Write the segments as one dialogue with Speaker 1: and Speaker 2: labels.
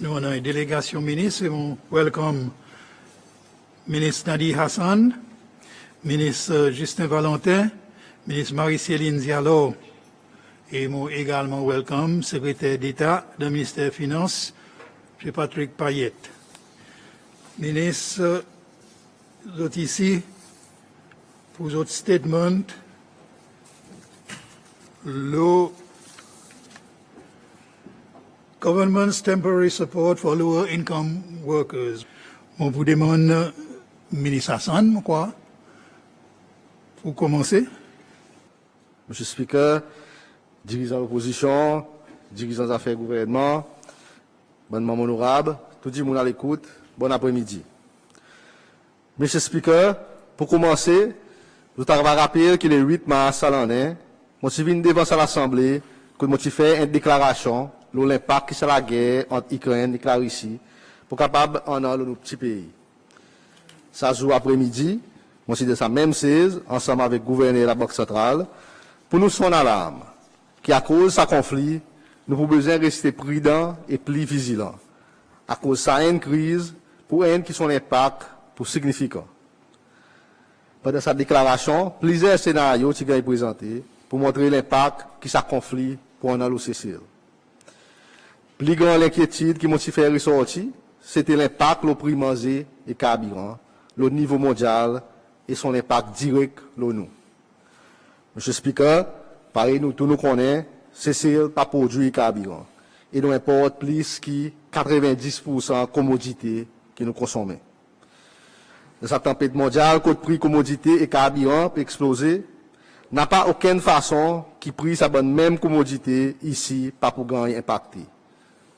Speaker 1: Nous avons une délégation ministre et on welcome ministre Nadi Hassan, ministre Justin Valentin, ministre Marie-Céline Diallo et moi également welcome secrétaire d'État du ministère des Finances, M. Patrick Payet. Ministre, vous êtes ici pour votre statement. Le government's temporary support for lower income workers. On vous demande, ministre Hassan, quoi, pour commencer.
Speaker 2: Monsieur le Speaker, dirigeants de l'opposition, dirigeants des affaires gouvernement, bonne maman honorable, tout le monde à l'écoute, bon après-midi. Monsieur le Speaker, pour commencer, je voudrais rappeler que le 8 mars à l'année, je suis venu devant l'Assemblée, que je fait une déclaration sur l'impact que la guerre entre l'Ukraine et la Russie pour capable en dans notre petit pays. Ça joue après-midi, je suis de sa même 16, ensemble avec le gouverneur de la Banque centrale, pour nous sonner alarme, qu'à cause de ce conflit, nous avons besoin de rester prudents et plus vigilants. À cause de cette crise, pour un qui sont impact pour significant. Pendant cette déclaration, plusieurs scénarios qui sont présentés pour montrer l'impact que ce conflit pour en aller plus grande inquiétude qui m'a fait ressortir, c'était l'impact le prix manger et carburant, le niveau mondial et son impact direct sur nous. Monsieur le Speaker, pareil, nous tous nous connaissons, c'est pas produit carburant. Et nous importe plus que 90% de commodités que nous consommons. Dans cette tempête mondiale, le prix commodité et carburant peut exploser, n'a pas aucune façon qui prix sa bonne même commodité ici, pas pour gagner impacté.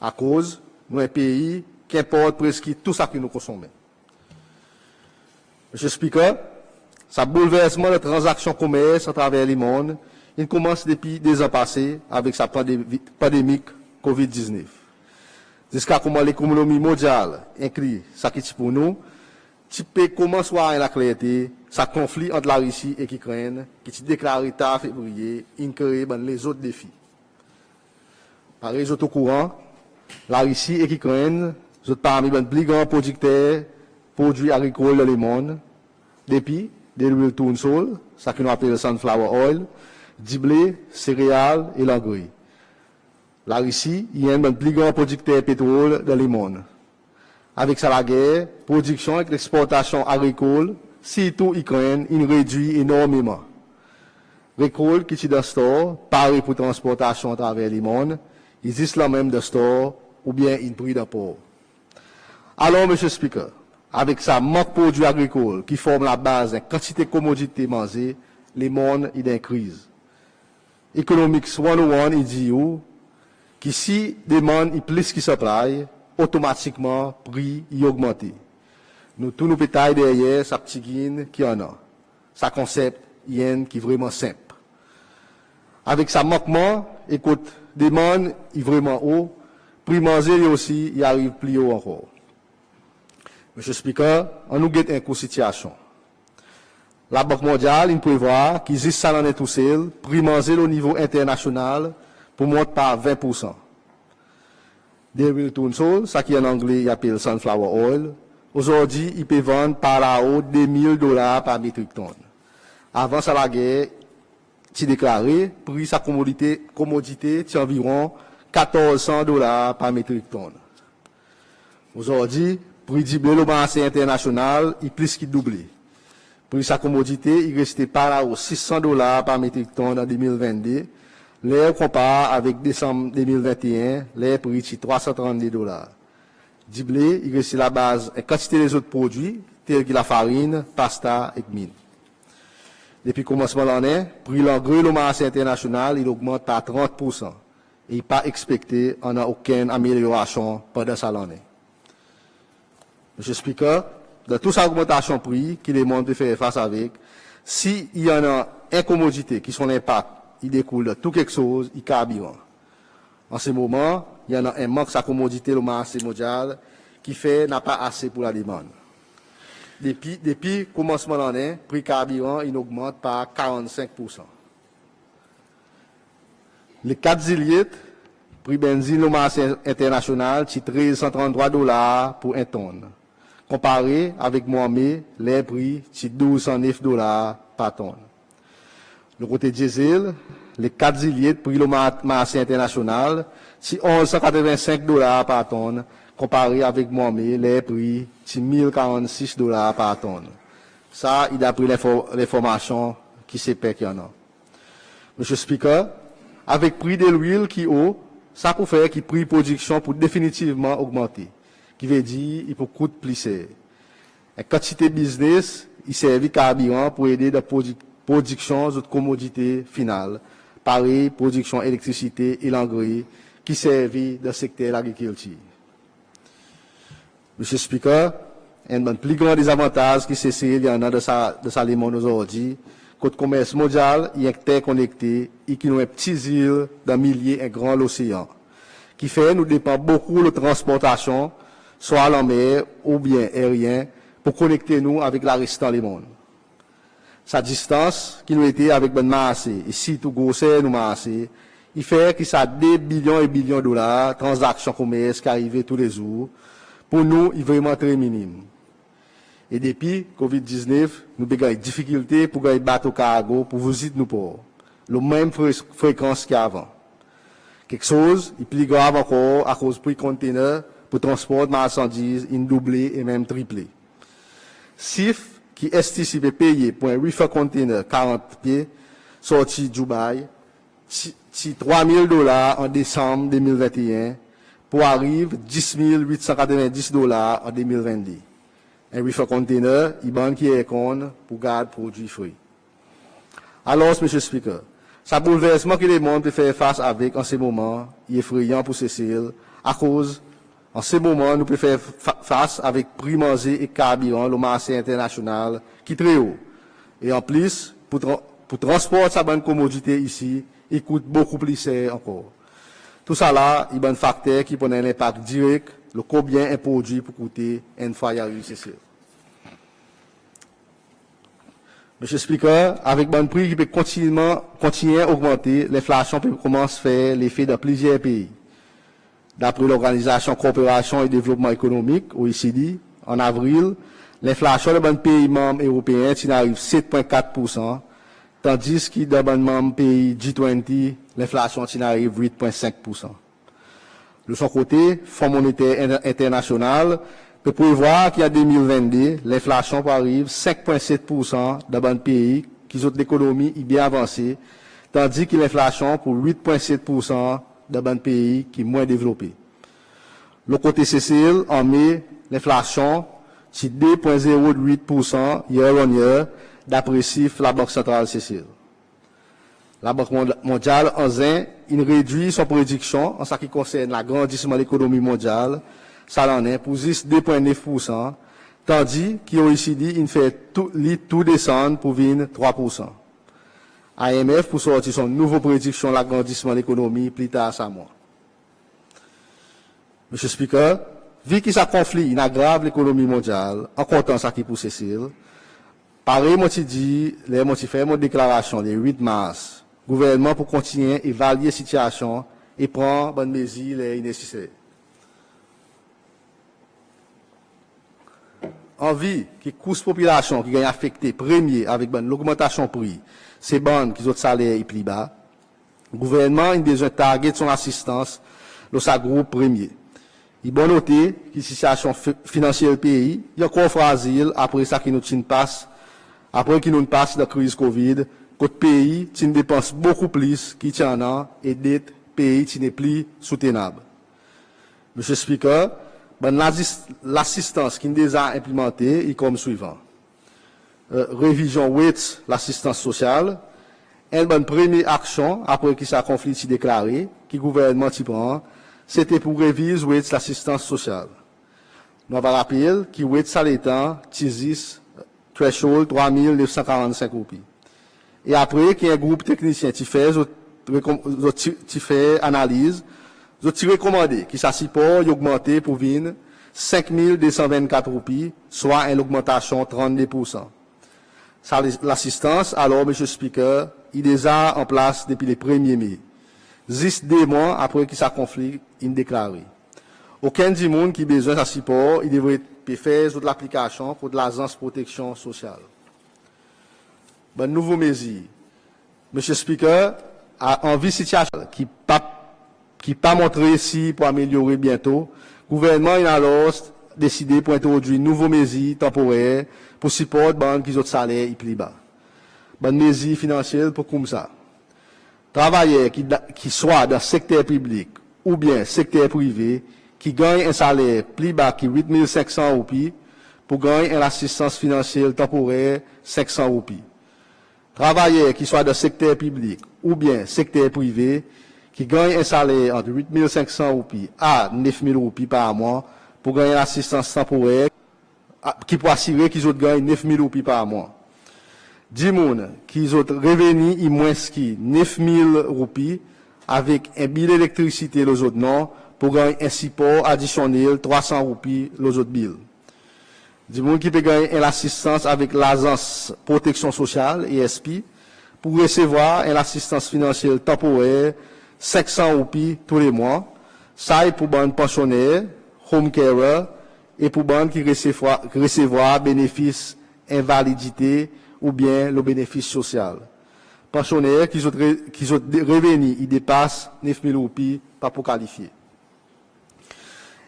Speaker 2: À cause, nous un pays qui importe presque tout ça que nous consommons. Monsieur le Speaker, ce bouleversement de transactions commerce à travers le monde, il commence depuis des ans passés avec sa pandémie COVID-19. Jusqu'à comment l'économie mondiale inclut ça qui est pour nous, tu peux commencer à la clarté, ce conflit entre la Russie et l'Ukraine, qui est déclaré en février, inclut les autres défis. Par réseau au courant, la Russie et l'Ukraine sont parmi les plus grands producteurs de produits agricoles dans le monde, depuis des huiles tournesol, ça que nous appelons le sunflower oil, du blé, céréales et l'engrais. La Russie est un des plus grands producteurs de pétrole dans le monde. Avec ça, la guerre, production et l'exportation agricole, surtout l'Ukraine, il réduit énormément. Récolte qui est dans le store, pareil pour transportation à travers le monde, il existe là même de store ou bien une prix d'apport. Alors, Monsieur le Speaker, avec ça, manque de produits agricoles qui forment la base de quantité de commodités mangées, le monde est en crise. Economics 101, il dit que si demande est plus que supply, automatiquement, prix est augmenté. Nous, tous nos pétailles derrière, ça petit guine qui en a. Ça concept, qui est vraiment simple. Avec ça manquement, écoute, demande est vraiment haut, prix manger aussi, il arrive plus haut encore. Monsieur le Speaker, on nous guette une courte situation. La Banque mondiale, il prévoit qu'il existe ça dans tout seul, prix manger au niveau international pour monter par 20%. Des huiles tournesol, ça qui en anglais, il appelle sunflower oil, aujourd'hui, il peut vendre par la haute des $1,000 par métrique tonne. Avant ça, la guerre, tu déclaré, prix sa commodité, c'est environ $1,400 par métrique tonne. Aujourd'hui, prix du blé au marché international, il plus qu'il doublé. Prix sa commodité, il restait par là aux $600 par métrique tonne en 2022. L'air compare avec décembre 2021, l'air prix est $332. Du blé, il reste la base et quantité des autres produits, tels que la farine, pasta et mine. Depuis le commencement de l'année, prix l'engrais au marché international, il augmente par 30%. Et il n'est pas expecté en a aucune amélioration pendant cette année. Monsieur le Speaker, dans toute cette augmentation de prix que le monde peut faire face avec, s'il y en a une commodité qui sont l'impact, il découle de tout quelque chose, il carburant. En ce moment, il y en a un manque de sa commodité au marché mondial qui fait n'a pas assez pour la demande. Depuis le commencement de l'année, le prix carburant il augmente par 45%. Les 4 ziliètes prix benzine au marché international, c'est $1333 pour 1 tonne. Comparé avec mois mai, les prix, c'est $1209 par tonne. Le côté diesel, les 4 ziliers prix au marché international, c'est $1185 par tonne. Comparé avec mois mai, les prix, c'est $1046 par tonne. Ça, il a pris l'information qui sait pas qu'il y en a. Monsieur Speaker, avec prix de l'huile qui est haut, ça peut faire que le prix de production pour définitivement augmenter. Qui veut dire, il peut coûter plus cher. La quantité de business, il servent carburant pour aider la production de commodités finales. Pareil, production électricité et l'engrais, qui servent dans le secteur de l'agriculture. Monsieur Speaker, un des plus grands désavantages qui il y en a de sa limon aujourd'hui, que le commerce mondial est interconnecté et qui nous est petites îles dans milliers et grands océans, qui fait nous dépend beaucoup de la transportation, soit à la mer ou bien aérien, pour connecter nous avec la restant du monde. Sa distance qui nous était avec ben massé, et si tout grosseur nous massé, il fait que ça des billions et billions de dollars, transactions commerce qui arrivent tous les jours, pour nous, il est vraiment très minime. Et depuis COVID-19, nous avons des difficultés pour gagner bateau cargo pour visiter nos ports. La même fréquence qu'avant. Quelque chose, il est plus grave encore à cause du prix container pour transport de marchandises, il doublé et même triplé. SIF, qui estime payer pour un reefer container 40 pieds, sorti de Dubaï, c'est $3,000 en décembre 2021, pour arriver $10,890 en 2022. Un reefer container, il banque qui est pour garder produits frais. Alors, M. Speaker, ce bouleversement que le monde peut faire face avec en ce moment, il est effrayant pour Cécile, à cause, en ce moment, nous pouvons faire face avec prix manger et carburant, le marché international, qui est très haut. Et en plus, pour transporter sa bonne commodité ici, il coûte beaucoup plus cher encore. Tout ça là, il y a un facteur qui prend un impact direct, le combien un produit peut coûter une fois il y a eu ceci. Monsieur Speaker, avec un prix qui peut continuer à augmenter, l'inflation peut commencer à faire l'effet dans plusieurs pays. D'après l'Organisation Coopération et Développement Économique, OECD, en avril, l'inflation dans les pays membres européens arrive 7,4%, tandis que dans les membres pays G20, l'inflation arrive 8,5%. De son côté, Fonds monétaire international peut prévoir qu'en 2022, l'inflation arrive 5,7% dans les pays qui ont l'économie bien avancée, tandis que l'inflation pour 8,7% dans les pays qui sont moins développés. Le côté CCL, en mai, l'inflation, c'est 2,08% year on year, d'après la Banque centrale CCL. La Banque mondiale, en zin, il réduit son prédiction en ce qui concerne l'agrandissement de l'économie mondiale, ça l'en est pour 2,9%, tandis qu'OECD, il fait tout descendre pour venir 3%. IMF pour sortir son nouveau prédiction de l'agrandissement de l'économie plus tard ce mois. Monsieur Speaker, vu que ça conflit, il aggrave l'économie mondiale, en comptant ça qui pour Cécile, pareil, moi, tu dis, moi, tu fais mon déclaration le 8 mars, gouvernement pour continuer à évaluer la situation et prendre bonne mesure les nécessaires. En vie, qui coûte population qui gagne affecté premier avec l'augmentation prix, c'est bon qui ont salaire et plus bas. Le gouvernement a besoin de target son assistance dans sa groupe premier. Il est bon noter que la situation financière du pays est encore fragile après ça qui nous passe, après qu'il nous passe la crise Covid, que le pays dépense beaucoup plus qu'il y en a et dette pays qui n'est plus soutenable. Monsieur Speaker, l'assistance qui est déjà implémentée est comme suivant. Révision WITS, l'assistance sociale, une bonne première action après que ça conflit s'est déclaré, que le gouvernement s'y prend, c'était pour réviser WITS, l'assistance sociale. Nous avons rappelé que WITS à l'état, TISIS, threshold 3 945 roupies. Et après, qu'il y a un groupe technicien qui fait analyse, je t'ai recommandé que ça support augmenter pour venir 5 224 roupies, soit une augmentation de 32%. L'assistance, alors, M. Speaker, il est déjà en place depuis le 1er mai. juste 2 mois après que ça conflit est déclaré. Aucun du monde qui a besoin de support, il devrait faire toute l'application pour de l'agence protection sociale. Bon, nouveau mesure. Monsieur Speaker, a envie de situation qui pas montré ici pour améliorer bientôt, le gouvernement il a alors décidé pour introduire une nouvelle mesure temporaire pour supporter banques qui ont salaire plus bas. Bonne mesure financière pour comme ça. Travailleurs qui soit dans le secteur public ou bien secteur privé, qui gagnent un salaire plus bas que 8 500 roupies, pour gagner une assistance financière temporaire 500 roupies. Travailleurs qui soient dans le secteur public ou bien secteur privé, qui gagnent un salaire entre 8 500 roupies à 9 000 roupies par mois, pour gagner une assistance temporaire, qui peut assurer qu'ils ont gagné 9 000 roupies par mois. 10 personnes qui ont revenu moins que 9 000 roupies avec un bill d'électricité les autres non pour gagner un support additionnel 300 roupies les autres billes. 10 personnes qui peuvent gagner l'assistance avec l'agence protection sociale ESP pour recevoir une assistance financière temporaire 500 roupies tous les mois. Ça est pour les pensionnaires, home carer et pour les qui recevoir bénéfices invalidité ou bien le bénéfice social. Pensionnaires qui ont revenus, ils dépassent 9 000 roupies pas pour qualifier.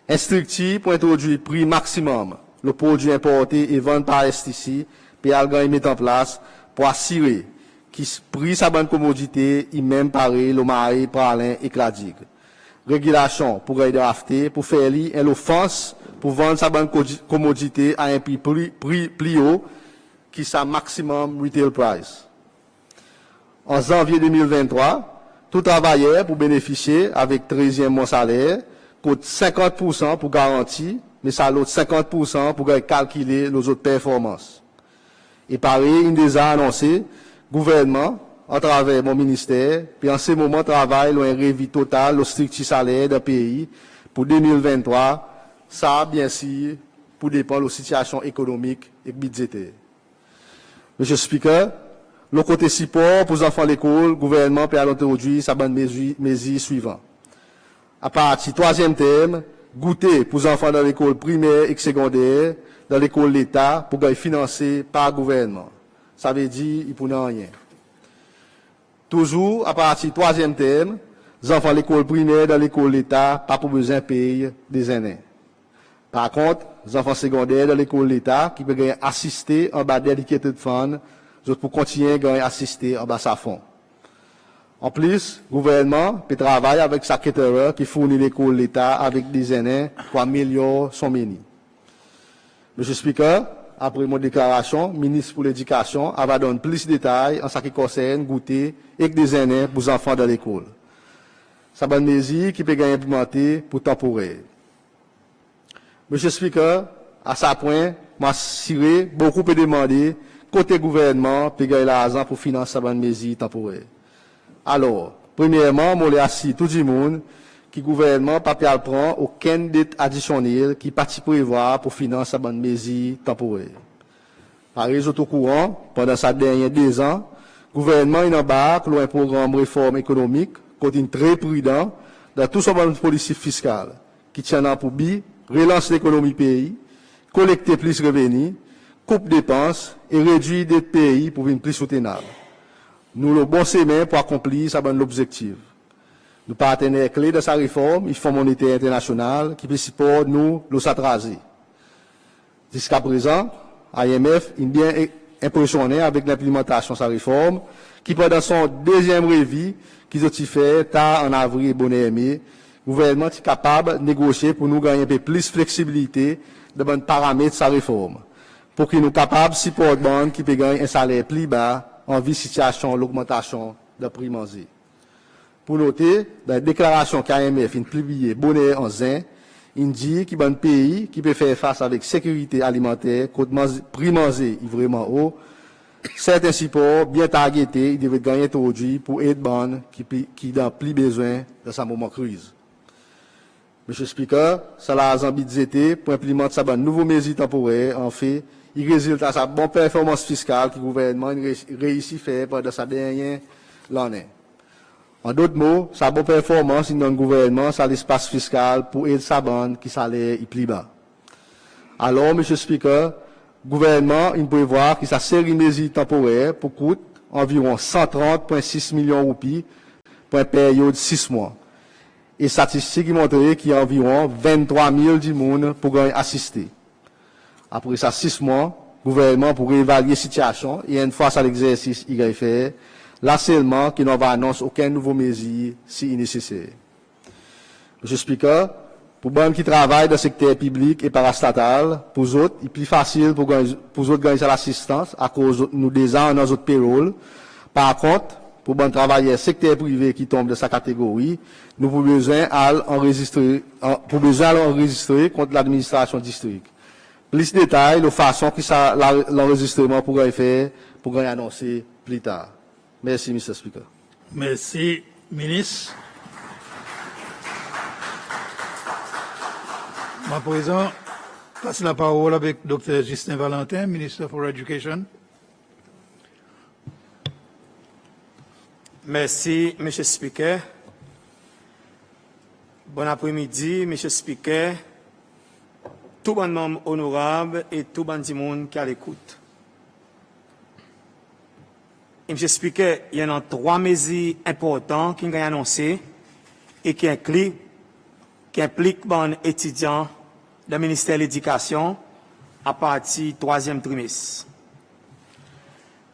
Speaker 2: Instructif pour introduire prix maximum, le produit importé et vendu par STC, puis il met en place pour assurer qu'il prix sa bonne commodité, il même pareil, le maïs, pralin et cladique. Régulation pour aider à acheter, pour faire l'offense, pour vendre sa bonne commodité à un prix plus haut, qui sa maximum retail price. En janvier 2023, tout travailleur pour bénéficier avec 13e mois salaire coûte 50% pour garantie, mais ça l'autre 50% pour calculer les autres performances. Et pareil, il déjà annoncé, gouvernement, à travers mon ministère, puis en ce moment travaille un révis total, le structure salaire d'un pays pour 2023, ça bien sûr pour dépendre de la situation économique et budgétaire. Monsieur le Speaker, le côté support pour les enfants à l'école, le gouvernement peut introduire sa bonne mesure suivante. À partir du 3e thème, goûter pour les enfants dans l'école primaire et secondaire, dans l'école l'État, pour être financé par le gouvernement. Ça veut dire qu'il ne peut rien. Toujours, à partir du 3e thème, les enfants à l'école primaire, dans l'école l'État, pas pour besoin de payer des années. Par contre, les enfants secondaires dans l'école l'État, qui peuvent assister en bas dedicated fund, pour continuer à assister en bas sa fond. En plus, le gouvernement peut travailler avec sa caterer qui fournit l'école l'État avec des années pour améliorer son menu. Monsieur le Speaker, après mon déclaration, ministre pour l'Éducation va donner plus de détails en ce qui concerne goûter et des années pour les enfants dans l'école. C'est une bonne mesure qui peut être implémentée pour temporaire. Monsieur le Speaker, à ce point, m'assurer, beaucoup peut demander, côté gouvernement, peut gagner l'argent pour financer cette bonne mesure temporaire. Alors, premièrement, je assis tout le monde qui le gouvernement pas prend aucune dette additionnelle qui participe prévoir pour financer cette bonne mesure temporaire. Par réseau au courant, pendant ces derniers 2 ans, le gouvernement embarque un programme de réforme économique, côté très prudent, dans tout son bonne politique fiscale, qui tient pour but relance l'économie pays, collecter plus de revenus, coupe dépenses et réduire des pays pour une plus soutenable. Nous le bon chemin pour accomplir ce bon objectif. Nos partenaires clés de sa réforme, le Fonds monétaire international, qui peut supporter nous, le satrasé. Jusqu'à présent, IMF est bien impressionné avec l'implémentation de sa réforme, qui pendant son 2e revue, qu'ils ont fait tard en avril et bonnet aimé, le gouvernement est capable de négocier pour nous gagner un peu plus de flexibilité de bons paramètres de sa réforme, pour qu'il nous capable de supporter banque qui peut gagner un salaire plus bas en vue de situation l'augmentation de prix manger. Pour noter, dans la déclaration qu'IMF a publiée bonnet en juin, il dit qu'il y a un pays qui peut faire face avec sécurité alimentaire, quand prix manger est vraiment haut, certains supports bien targetés, ils devraient gagner aujourd'hui pour aider banque qui n'ont plus besoin de ce moment de crise. Monsieur le Speaker, ça l'a budgété pour implémenter sa nouvelle mesure temporaire. En fait, il résulte à sa bonne performance fiscale que le gouvernement réussit à faire pendant sa dernière année. En d'autres mots, sa bonne performance dans le gouvernement, ça l'espace fiscal pour aider sa bande qui salaire est plus bas. Alors, M. Speaker, le gouvernement, il prévoit que sa série de mesures temporaires pour coûte environ 130,6 millions de roupies pour une période de 6 mois. Et statistiques qui montrent qu'il y a environ 23 000 personnes pour assister. Après ça, 6 mois, le gouvernement pourrait évaluer la situation et une fois à l'exercice, il va faire. Là seulement qu'il n'en va annoncer aucun nouveau mesure si nécessaire. Monsieur Speaker, pour les gens qui travaillent dans le secteur public et parastatal, pour eux autres, il est plus facile pour eux autres gagner l'assistance à cause de nous déjà dans notre payroll. Par contre, pour les travailleurs secteur privé qui tombent de sa catégorie, nous avons besoin d'enregistrer contre l'administration district. Plus de détails, de façon que l'enregistrement pourrait faire pour annoncer plus tard. Merci, Mr. Speaker.
Speaker 1: Merci, ministre. À présent, passe la parole avec Dr. Justin Valentin, Minister for Education.
Speaker 3: Merci, M. Speaker. Bon après-midi, M. Speaker, tout bon membre honorable et tout bon monde qui a l'écoute. M. Speaker, il y en a 3 mesures importantes qui ont été annoncées et qui impliquent les étudiants du ministère de l'Éducation à partir du 3e trimestre.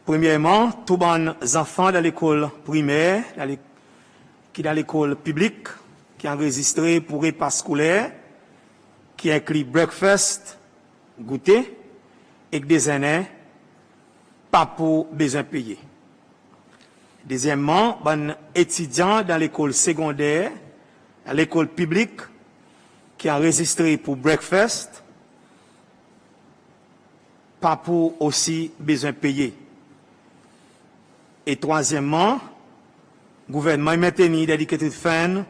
Speaker 3: Premièrement, tous les enfants de l'école primaire, qui dans l'école publique, qui ont enregistré pour repas scolaire, qui inclut breakfast, goûter, et des années, pas pour besoin payer. Deuxièmement, les étudiants dans l'école secondaire, à l'école publique, qui ont enregistré pour breakfast, pas pour aussi besoin payer. Et troisièmement, le gouvernement maintenu dedicated fund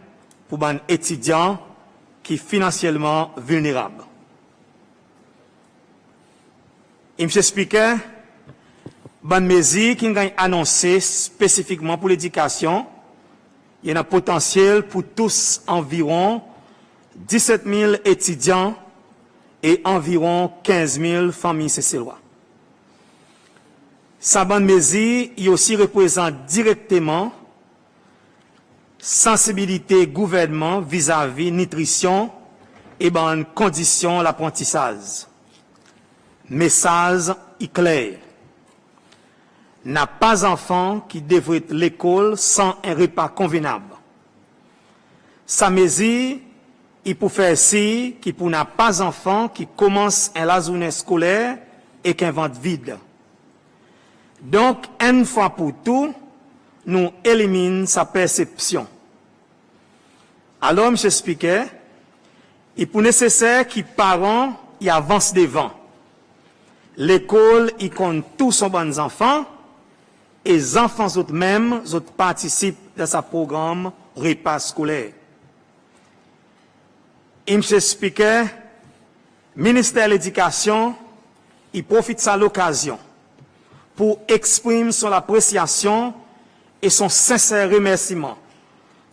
Speaker 3: pour les étudiants qui sont financièrement vulnérables. Et M. Speaker, les mesures qui ont annoncées spécifiquement pour l'éducation, il y a un potentiel pour tous environ 17 000 étudiants et environ 15 000 familles cécélois. Sa bonne mesure, il aussi représente directement sensibilité gouvernement vis-à-vis nutrition et bonnes conditions l'apprentissage. Message est clair. N'a pas enfant qui devrait être l'école sans un repas convenable. Sa mesure, il peut faire si, qui pour n'a pas enfant qui commence un la journée scolaire et qu'un ventre vide. Donc, une fois pour tout, nous éliminons sa perception. Alors, M. Speaker, il est nécessaire que les parents y avancent devant. L'école, il compte tous son bons enfants, et les enfants eux-mêmes participent à ce programme repas scolaire. Et M. Speaker, le ministère de l'Éducation, il profite de l'occasion pour exprimer son appréciation et son sincère remerciement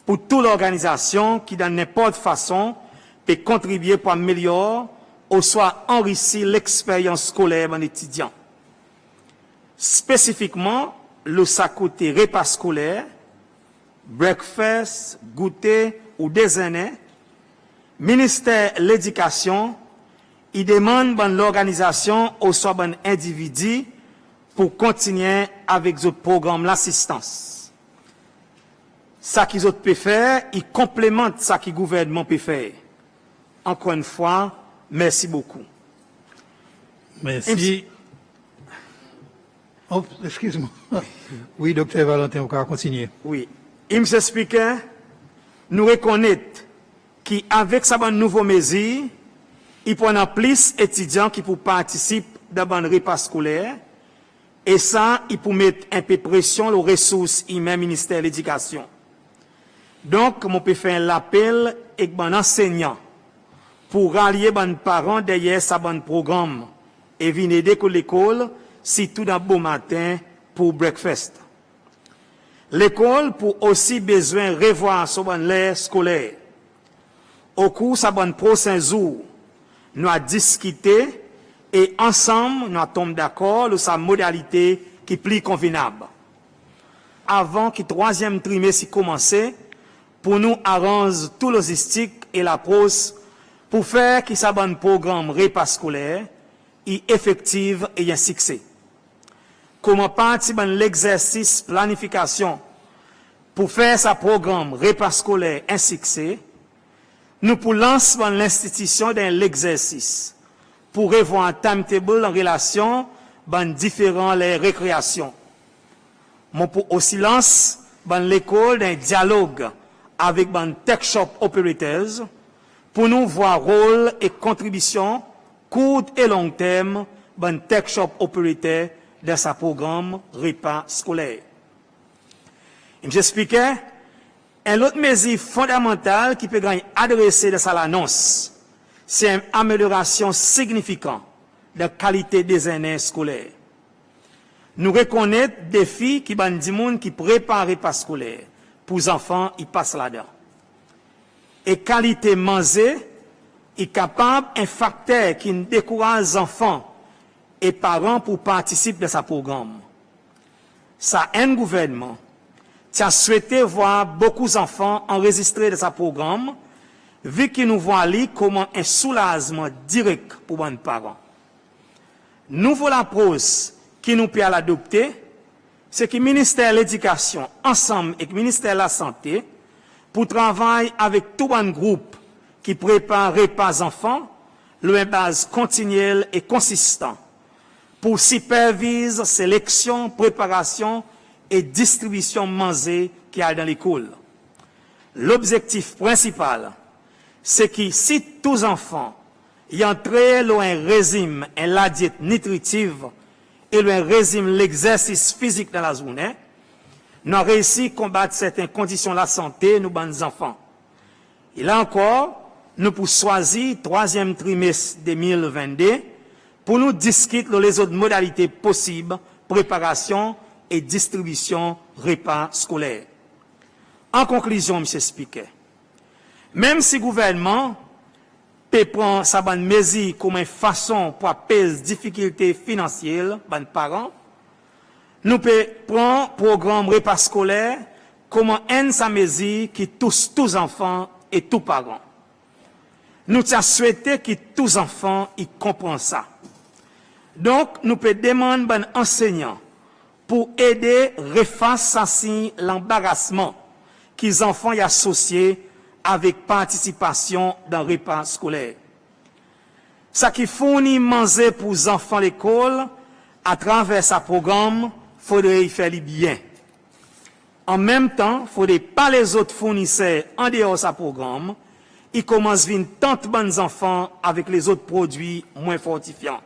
Speaker 3: pour toute l'organisation qui, dans n'importe façon, peut contribuer pour améliorer ou soit enrichir l'expérience scolaire des étudiants. Spécifiquement, le côté repas scolaire, breakfast, goûter ou déjeuner, ministère de l'Éducation, il demande à l'organisation ou soit à individu pour continuer avec ce programme l'assistance. Ça qu'ils autres peuvent faire, il complémente ça que le gouvernement peut faire. Encore une fois, merci beaucoup.
Speaker 1: Merci. Oh, excuse-moi. Oui, docteur Valentin, on va continuer.
Speaker 3: Oui. M. Speaker, nous reconnaissons qu'avec sa bonne nouvelle mesure, il y a plus d'étudiants qui peuvent participer dans le repas scolaire. Et ça, il peut mettre un peu de pression aux ressources humaines du ministère de l'Éducation. Donc, on peut faire l'appel avec les enseignants pour rallier les parents derrière ce bon programme et venir aider l'école, si tout d'un beau matin pour breakfast. L'école pour aussi besoin revoir son bon l'air scolaire. Au cours de sa bonne prochain jour, nous avons discuté et ensemble, nous tombé d'accord sur sa modalité qui est plus convenable. Avant que le troisième trimestre commence, pour nous arranger tout logistique et la prose pour faire que sa bonne programme repas scolaire est effective et un succès. Comment partir dans l'exercice planification pour faire sa programme repas scolaire un succès, nous pour lancer dans l'institution d'un l'exercice pour revoir un timetable en relation dans différentes les récréations. Mon pour aussi lance dans l'école d'un dialogue avec les tech shop operators pour nous voir rôle et contribution court et long terme dans tech shop opérateur dans sa programme repas scolaire. Et j'expliquais une autre mesure fondamentale qui peut gagner adresser de sa annonce, c'est une amélioration significative de la qualité des années scolaires. Nous reconnaissons des défis qui ban du monde qui préparent les repas scolaires pour les enfants, ils passent là-dedans. Et qualité manger est capable un facteur qui décourage les enfants et parents pour participer à ce programme. Ça, un gouvernement qui a souhaité voir beaucoup d'enfants enregistrés dans ce programme, vu qu'il nous voit là comme un soulagement direct pour les parents. Nous voilà pause qui nous peut l'adopter, c'est que le ministère de l'Éducation, ensemble avec le ministère de la Santé, pour travailler avec tout un groupe qui prépare repas enfants, le base continuelle et consistant, pour superviser sélection, préparation et distribution manger qui a dans l'école. L'objectif principal, c'est que si tous les enfants y entrent dans un régime, la diète nutritive, et le régime l'exercice physique dans la journée, nous avons réussi à combattre certaines conditions de la santé, nous, bonnes enfants. Et là encore, nous pouvons choisir le troisième trimestre 2022 pour nous discuter les autres modalités possibles, préparation et distribution repas scolaires. En conclusion, M. Speaker, même si le gouvernement peut prendre sa bonne mesure comme une façon pour apaiser les difficultés financières des parents, nous pouvons prendre le programme repas scolaire comme une sa mesure qui touche tous enfants et tous parents. Nous souhaitons que tous enfants y comprennent ça. Donc, nous pouvons demander aux enseignants pour aider à refaire l'embarrassement que les enfants y associés avec participation dans le repas scolaire. Ça qui fournit manger pour les enfants à l'école, à travers ce programme, il faudrait y faire bien. En même temps, il ne faudrait pas les autres fournisseurs en dehors de ce programme, ils commencent à venir tant de bons enfants avec les autres produits moins fortifiants.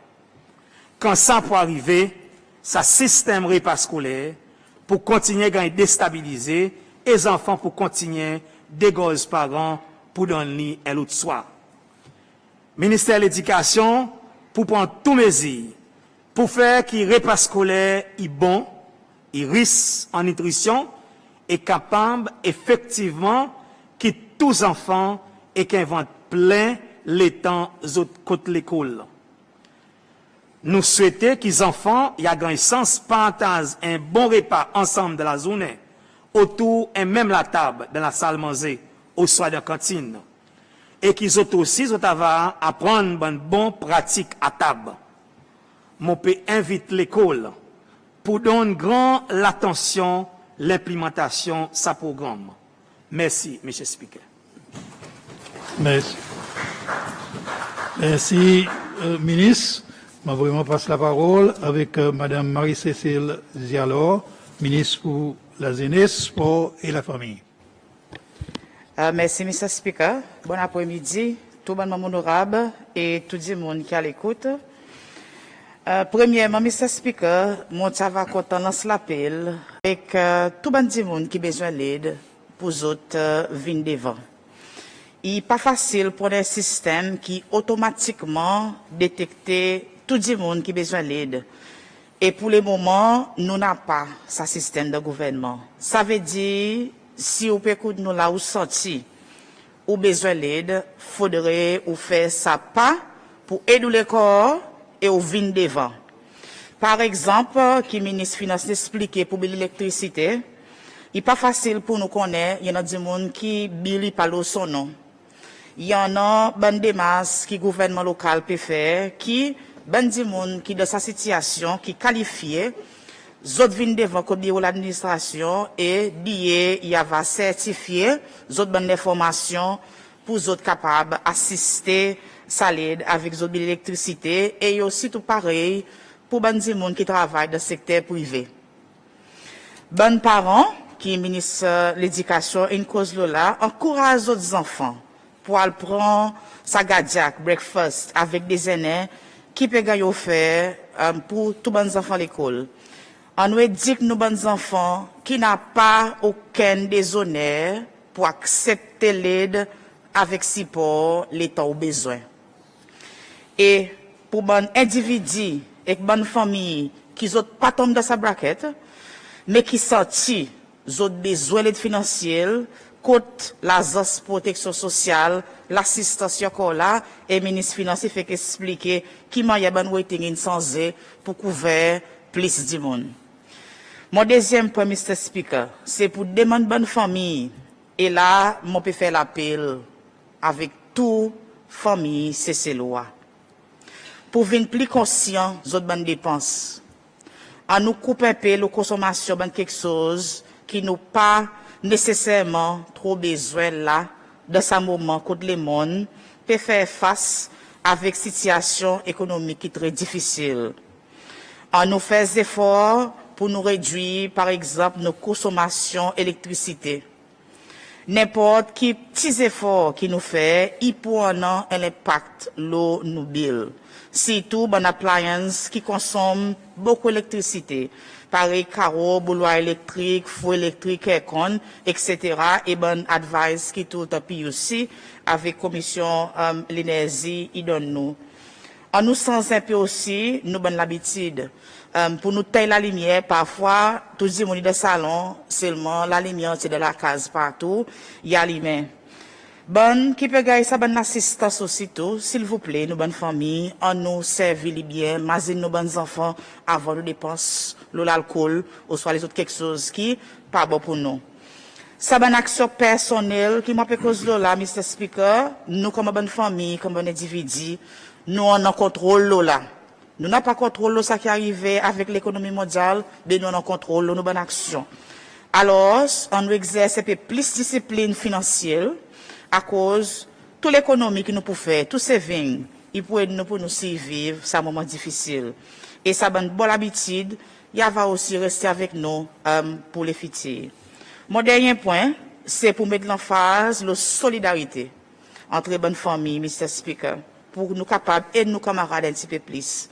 Speaker 3: Quand ça peut arriver, ce système repas scolaire pour continuer à déstabiliser et les enfants pour continuer dégorge parents pour donner un autre soir. Ministère de l'Éducation, pour prendre toutes mesures, pour faire que le repas scolaire est bon, est riche en nutrition, est capable effectivement que tous les enfants et qu'ils vont plein les temps autres côté l'école. Nous souhaitons que les enfants aient un sens partage un bon repas ensemble de la journée, autour et même la table dans la salle manger, au soir de la cantine. Et qu'ils ont aussi apprendre une bonne pratique à table. Mon peut invite l'école pour donner grand l'attention, l'implémentation de ce programme. Merci, M. Speaker.
Speaker 1: Merci. Merci, ministre. Je vais vraiment passer la parole avec Mme Marie-Cécile Zialor, ministre pour la jeunesse, sport et la famille.
Speaker 4: Merci, M. Speaker. Bon après-midi, tout le monde honorable et tout le monde qui est à l'écoute. Premièrement, M. Speaker, mon va content lance l'appel avec tout le monde qui a besoin d'aide pour les autres venir devant. Il n'est pas facile pour un système qui automatiquement détecte tout le monde qui a besoin d'aide Et pour le moment, nous n'avons pas ce système de gouvernement. Ça veut dire, si vous pouvez nous là où sorti, ou besoin d'aide, faudrait ou faire ça pas pour aider les corps et au vin devant. Par exemple, qui ministre Finance expliqué pour l'électricité, il n'est pas facile pour nous connaître, il y en a des gens qui billy par son nom. Il y en a des masses qui gouvernement local peut faire, qui ben di moun qui dans sa situation qui qualifié zot vinn devant ko bureau l'administration et dit il y a va certifié zot ban information pour zot capable assister salade avec zot l'électricité et aussi tout pareil pour ban di moun qui travaille dans le secteur privé. Ban parents qui ministre l'éducation une cause là encourage autres enfants pour aller prendre sa gadiak breakfast avec des aînés qui peut gagner offert pour tous les enfants à l'école. On nous dit que nous les enfants qui n'ont pas aucun déshonneur pour accepter l'aide avec support l'État au besoin. Et pour les individus et les familles qui n'ont pas tombé dans sa braquette, mais qui sortent ont besoin d'aide financière, côte l'agence protection sociale, l'assistance là et le ministre financier fait expliquer qui m'a y a ban waiting sans pour couvrir plus du monde. Mon deuxième point, Mr. Speaker, c'est pour demander bonne famille et là, moi peux faire l'appel avec toute famille c'est loi. Pour venir plus conscient des autres bonnes dépenses. À nous couper un peu la consommation de quelque chose qui nous pas nécessairement trop besoin là, dans ce moment, quand le monde peut faire face avec une situation économique qui est très difficile. On nous fait des efforts pour nous réduire, par exemple, nos consommations d'électricité. N'importe quel petit effort qui nous fait, il peut avoir un impact l'eau nous bill. Surtout, bon appliance qui consomme beaucoup d'électricité. Pareil, carreau, bouloir électrique, fou électrique, aircon, etc. Et bon advice qui tout appui aussi avec commission l'énergie, il donne nous. En nous sens un peu aussi, nous bonne l'habitude. Pour nous tailler la lumière, parfois, tout le monde dans le salon, seulement la lumière, c'est de la case partout, il y a l'humain. Bonne, qui peut gagner sa bonne assistance aussitôt, s'il vous plaît, nos bonnes familles, en nous servir les biens, mazine nos bons enfants, avant nos dépenses, l'alcool, ou soit les autres quelque chose qui, pas bon pour nous. Sa bonne action personnelle, qui m'a fait cause de là, Mr. Speaker, nous comme bonne famille, comme bon individu, nous on en contrôle là. Nous n'avons pas contrôle de ce qui arrive avec l'économie mondiale, mais nous en contrôle nos bonnes actions. Alors, on nous exerce un peu plus de discipline financière, à cause de toute l'économie que nous pouvons faire, tous ces vignes, ils pourraient nous pour nous survivre, c'est un moment difficile. Et ça bonne bonne habitude, il va aussi rester avec nous pour les futurs. Mon dernier point, c'est pour mettre l'emphase la solidarité entre les bonnes familles, Mr. Speaker, pour nous capables et nos camarades un petit peu plus.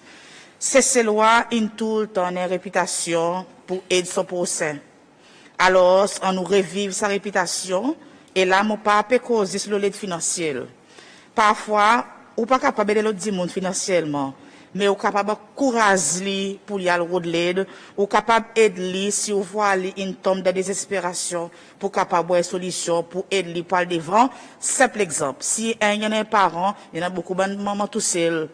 Speaker 4: C'est loi in tout le temps une réputation pour aider son prochain. Alors, on nous revive sa réputation. Et là, mon pas cause sur l'aide financière. Parfois, ou pas capable de l'autre du monde financièrement, mais ou capable courage pour y aller de l'aide, ou capable aider si vous voyez une tombe de désespération pour capable une solution pour aider pour aller devant. Simple exemple, si il y a un parent, il y a beaucoup de mamans tout seul.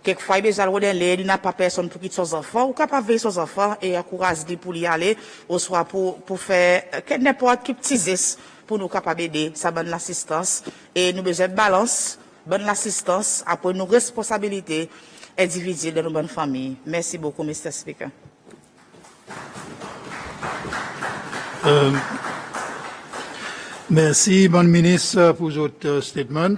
Speaker 4: Quelquefois, il y a besoin l'aide, il n'a pas personne pour quitter son enfant, ou capable veiller son enfant et encourager pour y aller, ou soit pour faire n'importe quel petit geste pour nous capables d'aider, ça bonne l'assistance et nous besoin de balance, bonne l'assistance après nos responsabilités individuelles de nos bonnes familles. Merci beaucoup, Mr. Speaker.
Speaker 1: Merci, bon ministre, pour votre statement.